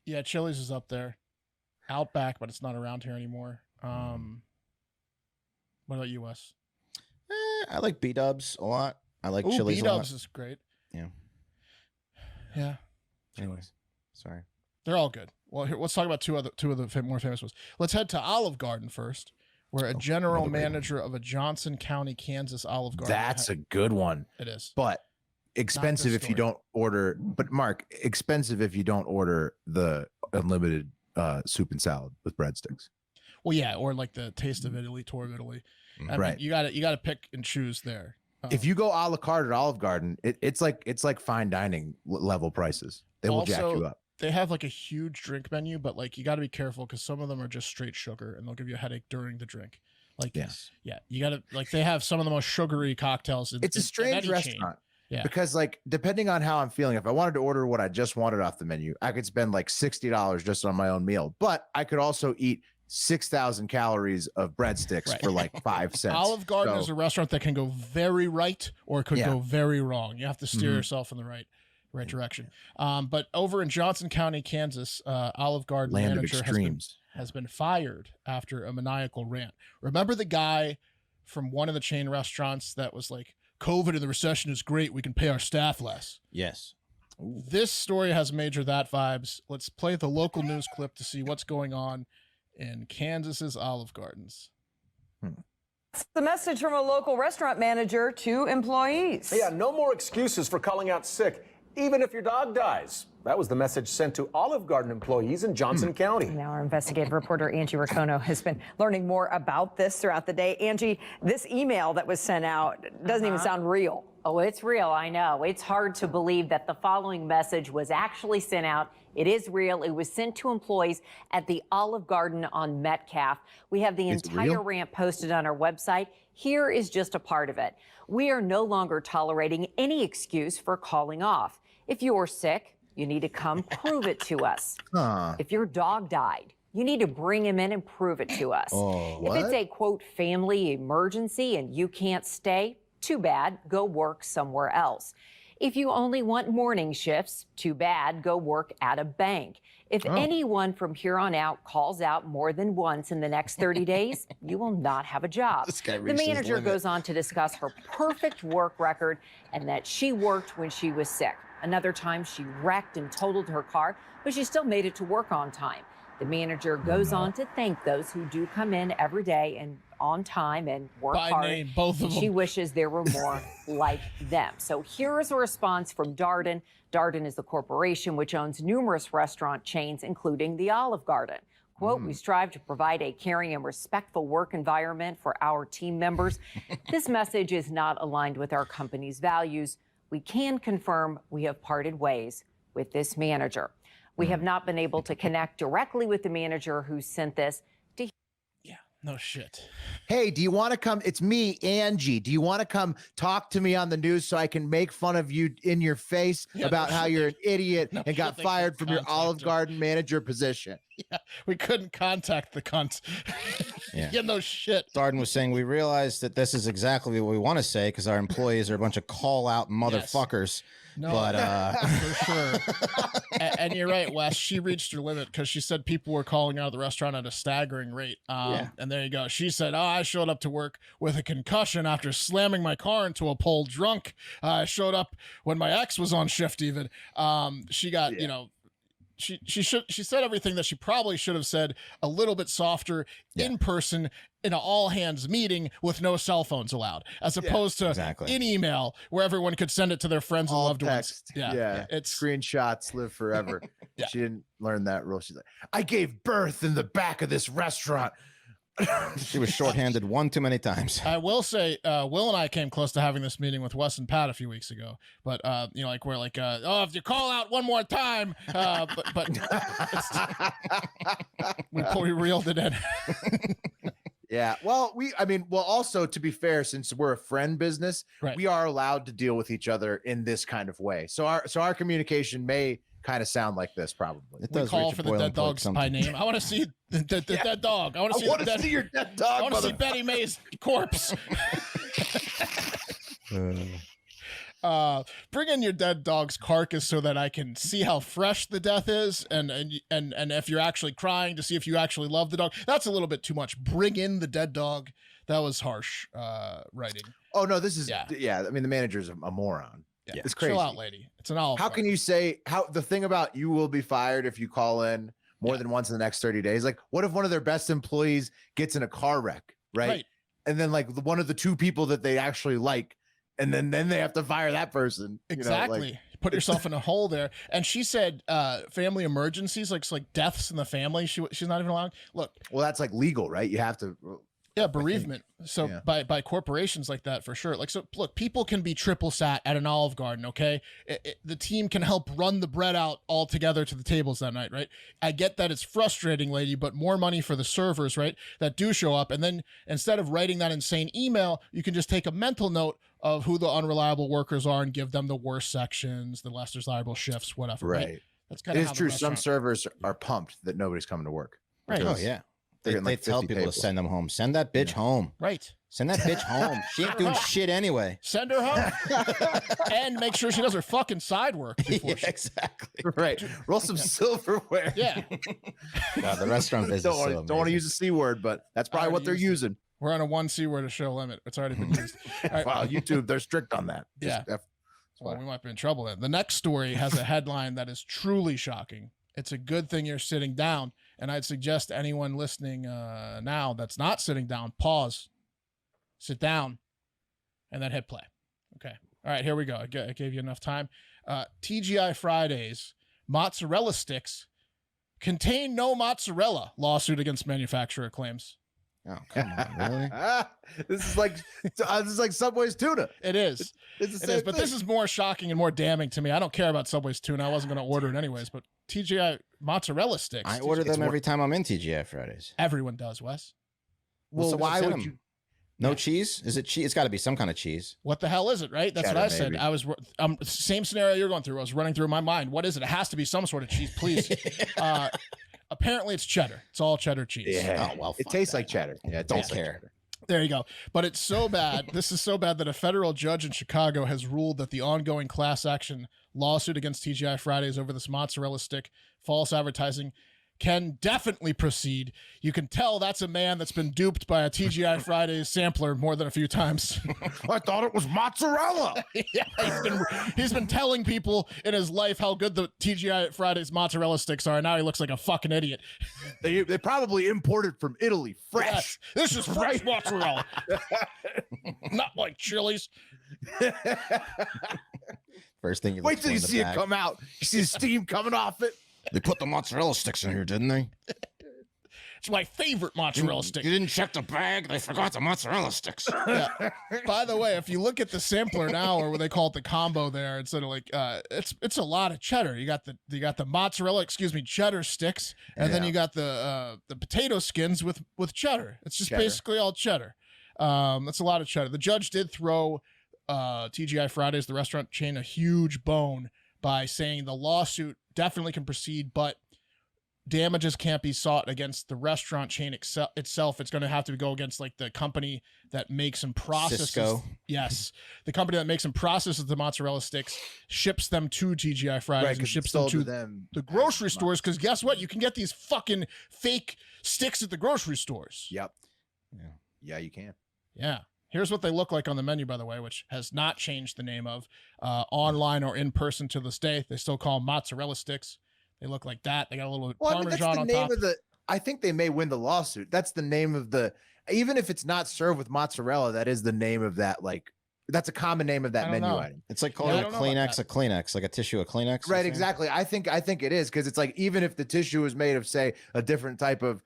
Yeah, Chili's is up there. Outback, but it's not around here anymore. What about you, Wes? I like B-Dubs a lot. I like Chili's a lot. B-Dubs is great. Yeah. Yeah. Anyways, sorry. They're all good. Well, here, let's talk about two of the more famous ones. Let's head to Olive Garden first, where a general manager of a Johnson County, Kansas Olive Garden. That's a good one. It is. But expensive if you don't order, but Mark, expensive if you don't order the unlimited soup and salad with breadsticks. Well, yeah, or like the Taste of Italy, Tour of Italy. I Right. mean, you got to pick and choose there. If you go a la carte at Olive Garden, it's like fine dining level prices. They will jack you up. They have like a huge drink menu, but like you got to be careful because some of them are just straight sugar and they'll give you a headache during the drink. Like, yeah, you got to like they have some of the most sugary cocktails. It's a strange restaurant. Chain. Yeah. Because like depending on how I'm feeling, if I wanted to order what I just wanted off the menu, I could spend like $60 just on my own meal. But I could also eat 6,000 calories of breadsticks for like 5 cents. Olive Garden is a restaurant that can go very right or it could go very wrong. You have to steer yourself in the right direction. But over in Johnson County, Kansas, Olive Garden Land manager has been fired after a maniacal rant. Remember the guy from one of the chain restaurants that was like, COVID and the recession is great. We can pay our staff less. Yes. This story has major that vibes. Let's play the local news clip to see what's going on in Kansas's Olive Gardens. It's the message from a local restaurant manager to employees. Yeah, no more excuses for calling out sick, even if your dog dies. That was the message sent to Olive Garden employees in Johnson County. Now our investigative reporter Angie Racono has been learning more about this throughout the day. Angie, this email that was sent out doesn't even sound real. Oh, it's real, I know. It's hard to believe that the following message was actually sent out. It is real. It was sent to employees at the Olive Garden on Metcalf. We have the entire rant posted on our website. Here is just a part of it. We are no longer tolerating any excuse for calling off. If you're sick, you need to come prove it to us. If your dog died, you need to bring him in and prove it to us. If it's a, quote, family emergency and you can't stay, too bad, go work somewhere else. If you only want morning shifts, too bad, go work at a bank. If anyone from here on out calls out more than once in the next 30 days, you will not have a job. The manager goes on to discuss her perfect work record and that she worked when she was sick. Another time she wrecked and totaled her car, but she still made it to work on time. The manager goes on to thank those who do come in every day and on time and work hard. Name, both of them. She wishes there were more like them. So here is a response from Darden. Darden is the corporation which owns numerous restaurant chains, including the Olive Garden. Quote, we strive to provide a caring and respectful work environment for our team members. This message is not aligned with our company's values. we can confirm we have parted ways with this manager. We have not been able to connect directly with the manager who sent this. No shit. Hey, do you want to come? It's me, Angie. Do you want to come talk to me on the news so I can make fun of you in your face about how you're an idiot and got fired from your Olive Garden manager position? Yeah, we couldn't contact the cunt. Yeah, no shit. Darden was saying, we realized that this is exactly what we want to say because our employees are a bunch of call-out motherfuckers. Yes. No, but for sure. And you're right, Wes. She reached her limit because she said people were calling out of the restaurant at a staggering rate. And there you go. She said, I showed up to work with a concussion after slamming my car into a pole drunk. I showed up when my ex was on shift even. She got, she said everything that she probably should have said a little bit softer in person in an all hands meeting with no cell phones allowed, as opposed to in email where everyone could send it to their friends and loved ones. It's screenshots live forever. She didn't learn that rule. She's like, I gave birth in the back of this restaurant. She was shorthanded one too many times. I will say, Will and I came close to having this meeting with Wes and Pat a few weeks ago, but we're like, if you call out one more time, but we reeled it in. Yeah. Well, also to be fair, since we're a friend business, we are allowed to deal with each other in this kind of way. So our communication may kind of sound like this, probably. We call for the dead dogs by name. I want to see the dead dog. I want to see your dead dog. I want to see Betty May's corpse. Bring in your dead dog's carcass so that I can see how fresh the death is, and if you're actually crying to see if you actually love the dog. That's a little bit too much. Bring in the dead dog. That was harsh writing. Oh no, this is I mean, the manager's a moron. Yeah, it's crazy. Chill out, lady. It's an olive. How can you say the thing about you will be fired if you call in more than once in the next 30 days? Like, what if one of their best employees gets in a car wreck, right? And then like one of the two people that they actually like, and then they have to fire that person. Exactly. Put yourself in a hole there. And she said family emergencies, like deaths in the family, she's not even allowed. Look. Well, that's like legal, right? You have to. Yeah, bereavement. So by corporations like that, for sure. Like, so look, people can be triple sat at an Olive Garden, okay? The team can help run the bread out all together to the tables that night, right? I get that it's frustrating, lady, but more money for the servers, right, that do show up. And then instead of writing that insane email, you can just take a mental note of who the unreliable workers are and give them the worst sections, the less desirable shifts, whatever. Right. That's kind of true. Some servers are pumped that nobody's coming to work. Right. Oh, yeah. They tell people tables. to send them home. Send that bitch home. Right. Send that bitch home. She ain't doing shit anyway. Send her home. And make sure she does her fucking side work. Exactly. Right. Roll some silverware. Yeah. God, the restaurant business. Don't want to use the C word, but that's probably what they're using. We're on a 1 C word a show limit. It's already been used. Right. Wow, YouTube, they're strict on that. Well, we might be in trouble then. The next story has a headline that is truly shocking. It's a good thing you're sitting down. And I'd suggest anyone listening now that's not sitting down, pause, sit down, and then hit play. Okay. All right, here we go. I gave you enough time. TGI Fridays, mozzarella sticks contain no mozzarella. Lawsuit against manufacturer claims. Oh, come on, really? This is like Subway's tuna. It is. It's the same thing. But this is more shocking and more damning to me. I don't care about Subway's tuna. I wasn't going to order it anyways, but TGI mozzarella sticks. I order them every time I'm in TGI Fridays. Everyone does, Wes. Well, so why would you? No cheese? Is it cheese? It's got to be some kind of cheese. What the hell is it, right? That's Cheddar, what I said. maybe. I was same scenario you're going through. I was running through my mind. What is it? It has to be some sort of cheese, please. Apparently it's cheddar. It's all cheddar cheese. Yeah. Oh, well, it tastes like cheddar. Yeah, it Don't tastes care. like cheddar. There you go. But it's so bad. This is so bad that a federal judge in Chicago has ruled that the ongoing class action lawsuit against TGI Fridays over this mozzarella stick false advertising can definitely proceed. You can tell that's a man that's been duped by a TGI Fridays sampler more than a few times. I thought it was mozzarella. Yeah, he's been telling people in his life how good the TGI Fridays mozzarella sticks are, and now he looks like a fucking idiot. They probably imported from Italy, fresh. Yes, this is fresh mozzarella. Not like Chili's. First thing you wait till you see it come out. You see the steam coming off it. They put the mozzarella sticks in here, didn't they? It's my favorite mozzarella stick. You didn't check the bag. They forgot the mozzarella sticks. Yeah. By the way, if you look at the sampler now, or what they call it the combo there, instead of like it's a lot of cheddar. You got the mozzarella, cheddar sticks, and then you got the potato skins with cheddar. It's just basically all cheddar. That's a lot of cheddar. The judge did throw TGI Fridays, the restaurant chain, a huge bone by saying the lawsuit definitely can proceed, but damages can't be sought against the restaurant chain itself. It's going to have to go against like the company that makes and processes. Cisco. Yes, the company that makes and processes the mozzarella sticks, ships them to TGI Fridays and ships them to the grocery stores. Because guess what? You can get these fucking fake sticks at the grocery stores. Yep. Yeah, you can. Yeah. Here's what they look like on the menu, by the way, which has not changed the name of online or in person to this day. They still call them mozzarella sticks. They look like that. They got a little Parmesan on top. I think they may win the lawsuit. That's the name of even if it's not served with mozzarella, that is the name of that. Like, that's a common name of that menu item. It's like calling a Kleenex, like a tissue, a Kleenex. Right, exactly. I think it is, because it's like, even if the tissue is made of, say, a different type of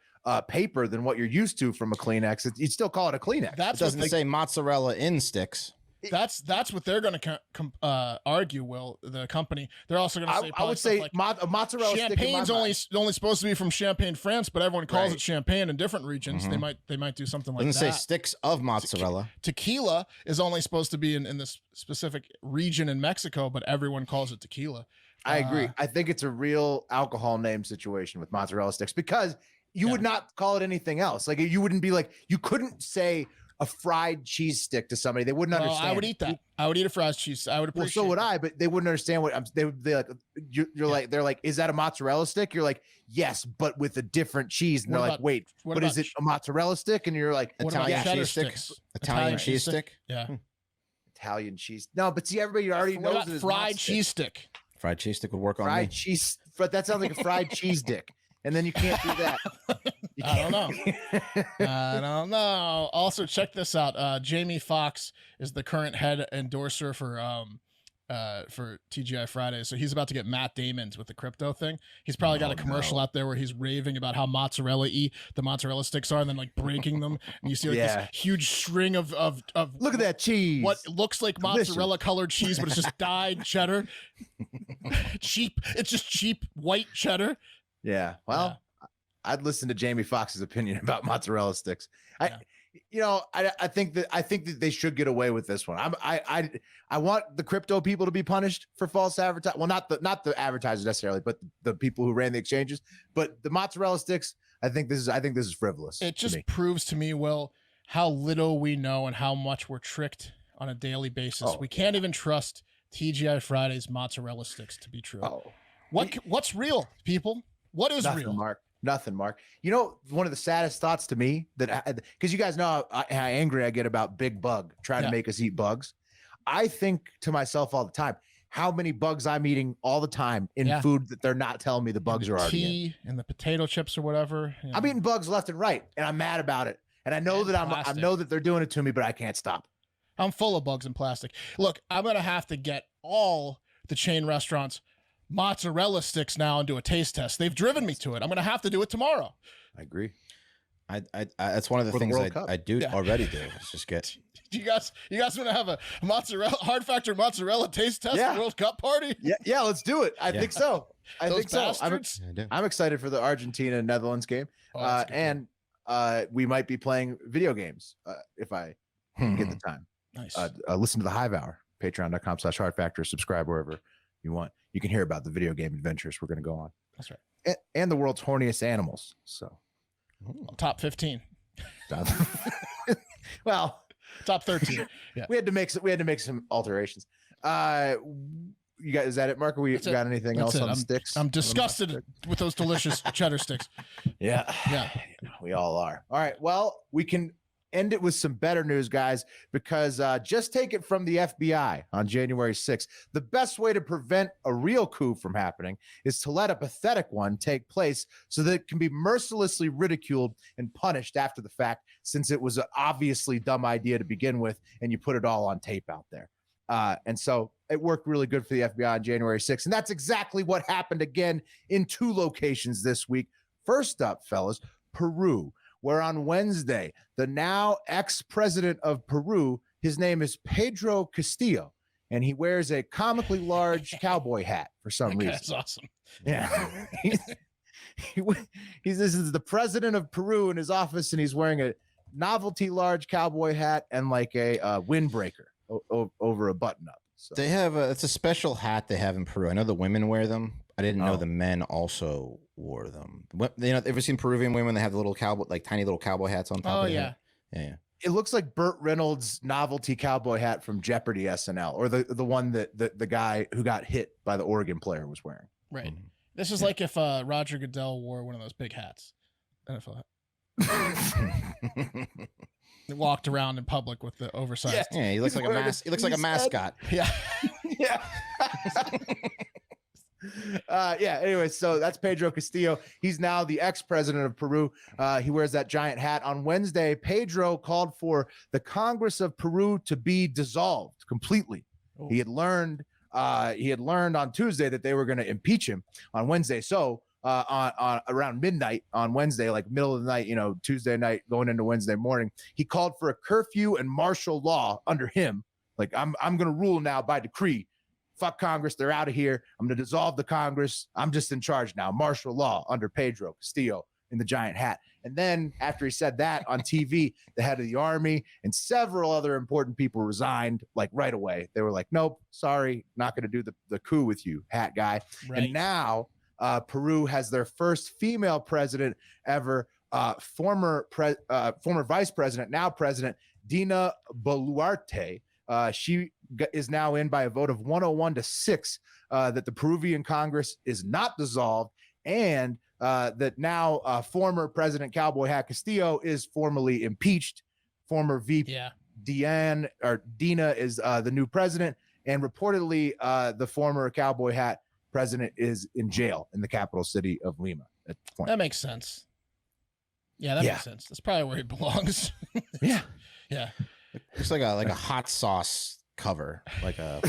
paper than what you're used to from a Kleenex, you'd still call it a Kleenex. It doesn't say mozzarella in sticks. That's what they're going to argue. Will the company? They're also going to say. I would say like a mozzarella Champagne's only supposed to be from Champagne, France, but everyone calls it champagne in different regions. They might do something like that. Doesn't say sticks of mozzarella. Tequila is only supposed to be in this specific region in Mexico, but everyone calls it tequila. I agree. I think it's a real alcohol name situation with mozzarella sticks, because you would not call it anything else. Like, you wouldn't be like, you couldn't say a fried cheese stick to somebody. They wouldn't understand. I would eat that. I would eat a fried cheese. I would appreciate. Well, so would I, but they wouldn't understand what they like. They're like, is that a mozzarella stick? You're like, yes, but with a different cheese. And they're like, wait, but is it a mozzarella stick? And you're like, Italian cheese stick. Italian cheese stick. Yeah. Italian cheese. No, but see, everybody already knows it is fried cheese stick. Fried cheese stick would work on fried cheese. But that sounds like a fried cheese dick. And then you can't do that. I don't know. I don't know. Also, check this out. Jamie Foxx is the current head endorser for TGI Fridays. So he's about to get Matt Damon's with the crypto thing. He's probably got a commercial out there where he's raving about how the mozzarella sticks are, and then like breaking them. And you see like this huge string of look at that cheese. What looks like mozzarella colored cheese, but it's just dyed cheddar. Cheap. It's just cheap white cheddar. Yeah. Well, I'd listen to Jamie Foxx's opinion about mozzarella sticks. I think that they should get away with this one. I want the crypto people to be punished for false advertising. Well, not the advertisers necessarily, but the people who ran the exchanges. But the mozzarella sticks, I think this is frivolous. It just proves to me, Will, how little we know and how much we're tricked on a daily basis. We can't even trust TGI Fridays mozzarella sticks to be true. What's real, people? What is real? Nothing, Mark. You know, one of the saddest thoughts to me, because you guys know how angry I get about Big Bug trying to make us eat bugs. I think to myself all the time, how many bugs I'm eating all the time in food that they're not telling me the bugs are already in. Tea and the potato chips or whatever. I'm eating bugs left and right, and I'm mad about it. And I know I know that they're doing it to me, but I can't stop. I'm full of bugs and plastic. Look, I'm going to have to get all the chain restaurants mozzarella sticks now and do a taste test. They've driven me to it. I'm going to have to do it tomorrow. I agree. I that's one of the things I do already do. It's just get. You guys want to have a hard factor mozzarella taste test at the World Cup party? Yeah, let's do it. I think so. I think so. Bastards. I'm excited for the Argentina Netherlands game, and we might be playing video games if I get the time. Nice. Listen to the Hive Hour, patreon.com/hard factor. Subscribe wherever you want. You can hear about the video game adventures we're going to go on. That's right. And the world's horniest animals. So top 15. Well, top 13. Yeah. We had to make some alterations. You guys, is that it, Mark? Or we got anything else on sticks? I'm disgusted with those delicious cheddar sticks. Yeah. We all are. All right. Well, we can end it with some better news, guys, because just take it from the FBI on January 6th. The best way to prevent a real coup from happening is to let a pathetic one take place so that it can be mercilessly ridiculed and punished after the fact, since it was an obviously dumb idea to begin with, and you put it all on tape out there. And so it worked really good for the FBI on January 6th. And that's exactly what happened again in 2 locations this week. First up, fellas, Peru, where on Wednesday, the now ex-president of Peru, his name is Pedro Castillo, and he wears a comically large cowboy hat for some reason. That's awesome. Yeah. This is the president of Peru in his office, and he's wearing a novelty large cowboy hat and like a windbreaker over a button up. So they have it's a special hat they have in Peru. I know the women wear them. I didn't know the men also wore them. Ever seen Peruvian women? They have the little cowboy, like tiny little cowboy hats on top. Oh of yeah. Yeah. It looks like Burt Reynolds' novelty cowboy hat from Jeopardy SNL, or the one that the guy who got hit by the Oregon player was wearing. Right. This is like if Roger Goodell wore one of those big hats. NFL hat. They walked around in public with the oversized. Yeah, he looks like a he looks like a mascot. Yeah. Yeah. Anyway, so that's Pedro Castillo. He's now the ex-president of Peru. He wears that giant hat. On Wednesday, Pedro called for the Congress of Peru to be dissolved completely. Oh. He had learned on Tuesday that they were going to impeach him on Wednesday. So on around midnight on Wednesday, like middle of the night, Tuesday night going into Wednesday morning, he called for a curfew and martial law under him. Like, I'm going to rule now by decree. Fuck Congress. They're out of here. I'm going to dissolve the Congress. I'm just in charge now. Martial law under Pedro Castillo in the giant hat. And then after he said that on TV, the head of the army and several other important people resigned like right away. They were like, nope, sorry, not going to do the coup with you, hat guy. Right. And now Peru has their first female president ever, former vice president, now president, Dina Boluarte. She is now in by a vote of 101-6 that the Peruvian Congress is not dissolved, and that now former President Cowboy Hat Castillo is formally impeached. Former VP Dina is the new president, and reportedly the former Cowboy Hat president is in jail in the capital city of Lima at the point. That makes sense. Yeah, that makes sense. That's probably where he belongs. Yeah. Looks like a hot sauce cover, like a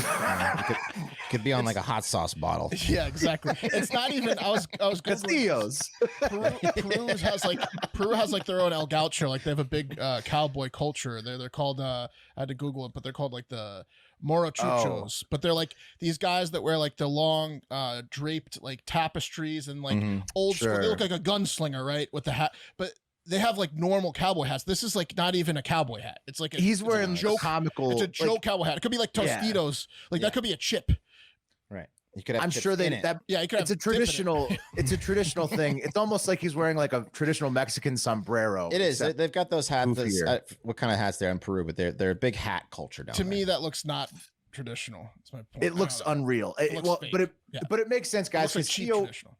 could be on like a hot sauce bottle. Yeah, exactly. It's not even. I was Castillo's. Peru has like their own El Gaucho. Like they have a big cowboy culture. They're called. I had to Google it, but they're called like the Morochuchos. But they're like these guys that wear like the long draped like tapestries and like old school. They look like a gunslinger, right, with the hat, but they have like normal cowboy hats. This is like not even a cowboy hat. It's like he's wearing joke comical. It's a joke cowboy hat. It could be like Tostitos. Like that could be a chip. Right. You could have. I'm sure it's a traditional. It's a traditional thing. It's almost like he's wearing like a traditional Mexican sombrero. It is. They've got those hats. What kind of hats they're in Peru? But they're a big hat culture down there. To me, that looks not traditional. That's my point. It looks unreal. But it makes sense, guys. It looks like cheap traditional.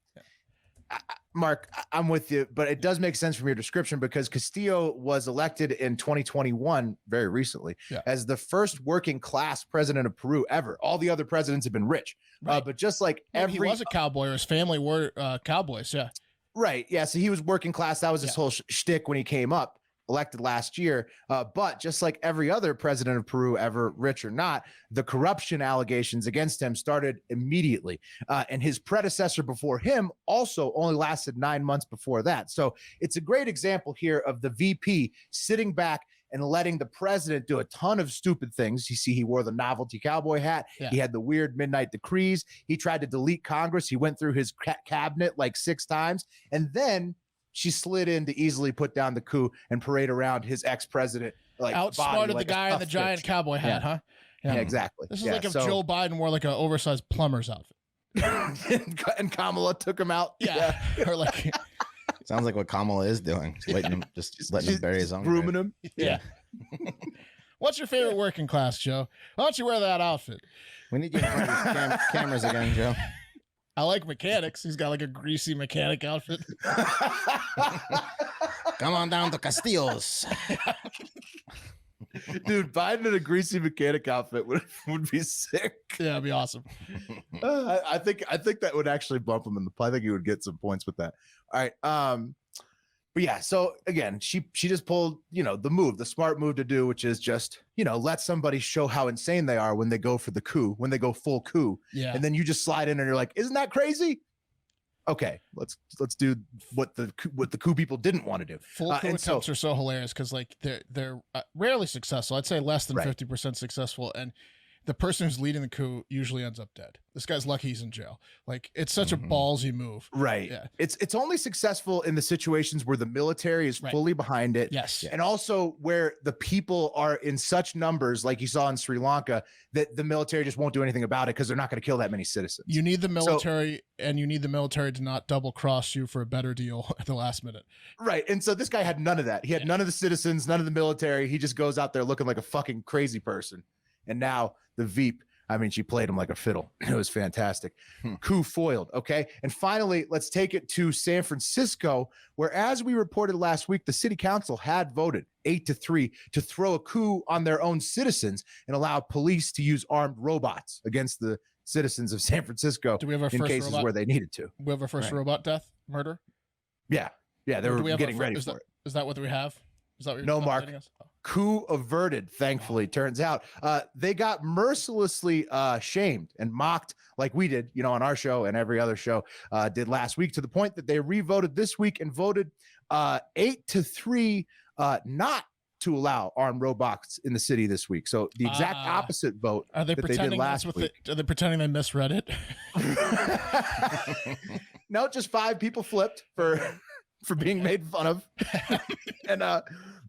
Mark, I'm with you, but it does make sense from your description because Castillo was elected in 2021, very recently, as the first working class president of Peru ever. All the other presidents have been rich, but just like he was a cowboy, or his family were cowboys. Yeah, right. Yeah, so he was working class. That was his whole shtick when he came up, elected last year. But just like every other president of Peru ever, rich or not, the corruption allegations against him started immediately. And his predecessor before him also only lasted 9 months before that. So it's a great example here of the VP sitting back and letting the president do a ton of stupid things. You see, he wore the novelty cowboy hat. Yeah. He had the weird midnight decrees. He tried to delete Congress. He went through his cabinet like 6 times. And then she slid in to easily put down the coup and parade around his ex-president. Like outsmarted the guy in the giant cowboy hat, huh? Yeah, exactly. This is like if Joe Biden wore like an oversized plumber's outfit. and Kamala took him out. Yeah. Or like sounds like what Kamala is doing. Just letting him bury his own. Grooming him. Yeah. What's your favorite working class, Joe? Why don't you wear that outfit? We need you in front of these cameras again, Joe. I like mechanics. He's got like a greasy mechanic outfit. Come on down to Castillo's. Dude, Biden in a greasy mechanic outfit would be sick. Yeah, it'd be awesome. I think that would actually bump him in the play. I think he would get some points with that. All right. But yeah, so again, she just pulled, the smart move to do, which is just, let somebody show how insane they are when they go for the coup, when they go full coup. Yeah. And then you just slide in and you're like, isn't that crazy? okay, let's do what the coup people didn't want to do. Full coup attempts are so hilarious because like they're rarely successful. I'd say less than 50% successful, and the person who's leading the coup usually ends up dead. This guy's lucky he's in jail. Like, it's such a ballsy move. Right. Yeah. It's only successful in the situations where the military is fully behind it. Yes. And also where the people are in such numbers, like you saw in Sri Lanka, that the military just won't do anything about it because they're not going to kill that many citizens. You need the military, and you need the military to not double cross you for a better deal at the last minute. Right. And so this guy had none of that. He had none of the citizens, none of the military. He just goes out there looking like a fucking crazy person. And now the Veep, I mean, she played him like a fiddle. It was fantastic. Coup foiled. Okay. And finally, let's take it to San Francisco, where, as we reported last week, the city council had voted 8-3 to throw a coup on their own citizens and allow police to use armed robots against the citizens of San Francisco. Do we have our in first cases robot? where they needed to? We have our first robot death, murder? Yeah. Yeah. They Or were do we have getting our ready is for that, it. Is that what we have? Is that what you're No, Mark. updating us? Oh. Coup averted, thankfully. Turns out they got mercilessly shamed and mocked like we did, you know, on our show and every other show did last week, to the point that they re-voted this week and voted 8-3 not to allow armed robots in the city this week. So the exact opposite vote Are they that pretending they did last week. Are they pretending they misread it? No, just 5 people flipped for being made fun of. And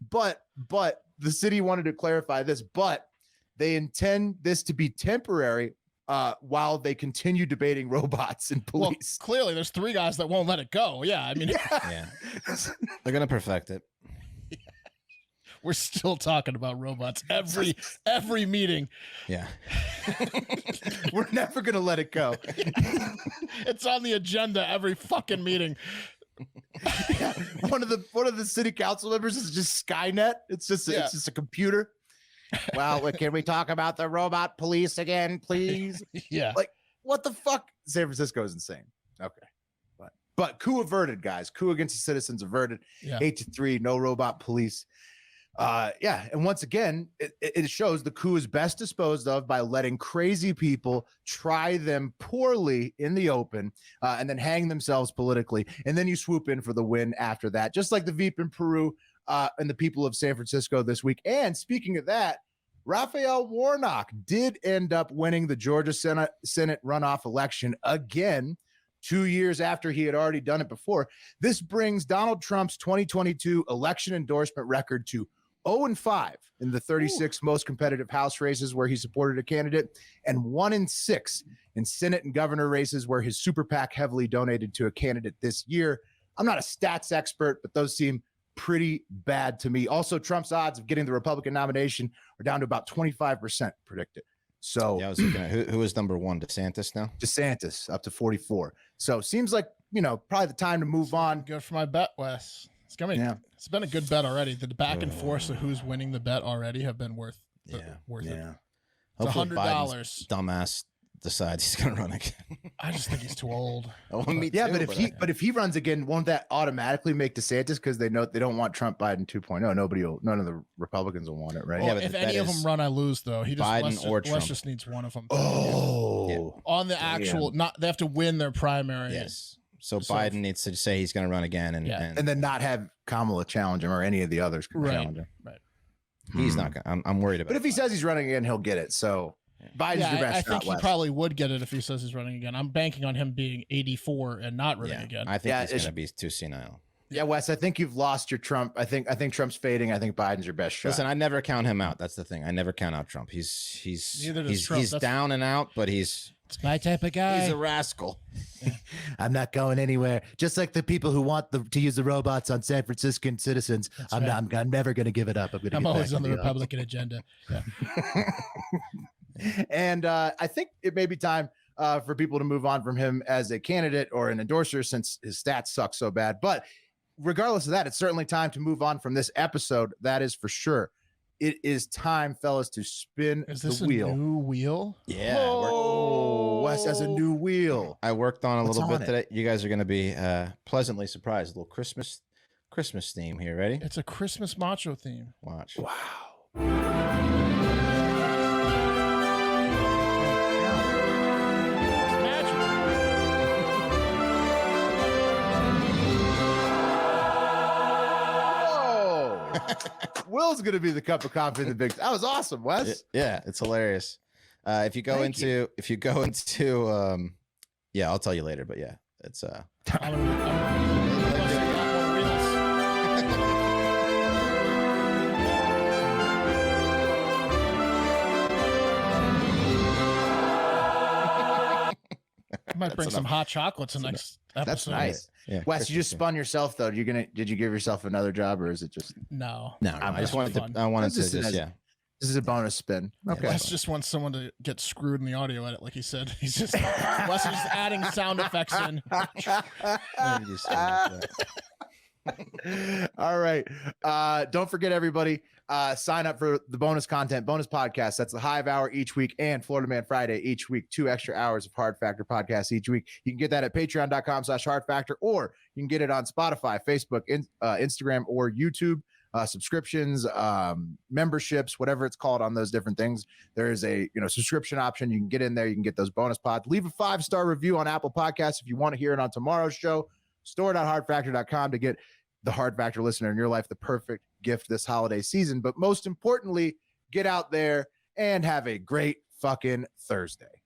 but the city wanted to clarify this, but they intend this to be temporary while they continue debating robots and police. Well, clearly there's 3 guys that won't let it go. Yeah, I mean, Yeah. They're going to perfect it. we're still talking about robots every meeting. Yeah. We're never going to let it go. It's on the agenda every fucking meeting. Yeah. One of the city council members is just Skynet. It's just a computer. Well, can we talk about the robot police again, please? Yeah. Like, what the fuck? San Francisco is insane. Okay. But coup averted, guys. Coup against the citizens averted. Yeah. 8-3, no robot police. Yeah. And once again, it shows the coup is best disposed of by letting crazy people try them poorly in the open and then hang themselves politically. And then you swoop in for the win after that, just like the Veep in Peru and the people of San Francisco this week. And speaking of that, Raphael Warnock did end up winning the Georgia Senate runoff election again, 2 years after he had already done it before. This brings Donald Trump's 2022 election endorsement record to 0-5 in the 36 most competitive House races where he supported a candidate, and 1-6 in Senate and governor races where his super PAC heavily donated to a candidate this year. I'm not a stats expert, but those seem pretty bad to me. Also, Trump's odds of getting the Republican nomination are down to about 25% predicted. So yeah, I was looking at who is number 1, DeSantis now? DeSantis up to 44. So seems like, you know, probably the time to move on. Good for my bet, Wes. It's been a good bet already. The back and forth of who's winning the bet already have been worth it. Hopefully $100. Biden's dumbass decides he's going to run again. I just think he's too old. Oh, me Yeah, too, but if he runs again, won't that automatically make DeSantis, because they know they don't want Trump Biden 2.0? None of the Republicans will want it, right? Well, Yeah, but if the any bet of them is run, I lose though. He just Biden or Trump. Wes just needs one of them. Oh, On the actual, they have to win their primary. yes. So Biden needs to say he's going to run again, and then not have Kamala challenge him or any of the others challenge him. Right. he's not going to. I'm worried about But if he says he's running again, he'll get it. So Biden's your best I shot. think he Wes. probably would get it if he says he's running again. I'm banking on him being 84 and not running again. I think he's going to be too senile. Yeah, Wes, I think you've lost your Trump. I think Trump's fading. I think Biden's your best shot. Listen, I never count him out. That's the thing. I never count out Trump. He's Trump. down and out, but he's my type of guy. He's a rascal. I'm not going anywhere. Just like the people who want to use the robots on San Franciscan citizens. I'm never going to give it up. I'm always on the Republican agenda. Yeah. And I think it may be time for people to move on from him as a candidate or an endorser, since his stats suck so bad. But regardless of that, it's certainly time to move on from this episode. That is for sure. It is time, fellas, to spin the wheel. A new wheel? Yeah. Wes has a new wheel. I worked on a little bit it? today. You guys are going to be pleasantly surprised. A little Christmas theme here. Ready? It's a Christmas macho theme. Watch. Wow. Will's gonna be the cup of coffee in the big. That was awesome, Wes. Yeah, it's hilarious. If you go into, yeah, I'll tell you later. But yeah, it's I might bring some hot chocolates in next episode. That's nice. Yeah, Wes, you just spun yourself though. Did you give yourself another job, or is it just No. I just wanted fun. to. I wanted to This is just nice. This is a bonus spin. Okay. Wes just wants someone to get screwed in the audio edit, like he said. He's just Wes is just adding sound effects in. All right. Don't forget, everybody, sign up for the bonus content, bonus podcast. That's the Hive Hour each week and Florida Man Friday each week. 2 extra hours of Hard Factor podcasts each week. You can get that at patreon.com/Hard Factor, or you can get it on Spotify, Facebook, Instagram, or YouTube. Subscriptions, memberships, whatever it's called on those different things. There is a subscription option. You can get in there. You can get those bonus pods. Leave a 5-star review on Apple Podcasts if you want to hear it on tomorrow's show. Store.hardfactor.com to get the Hard Factor listener in your life the perfect gift this holiday season. But most importantly, get out there and have a great fucking Thursday.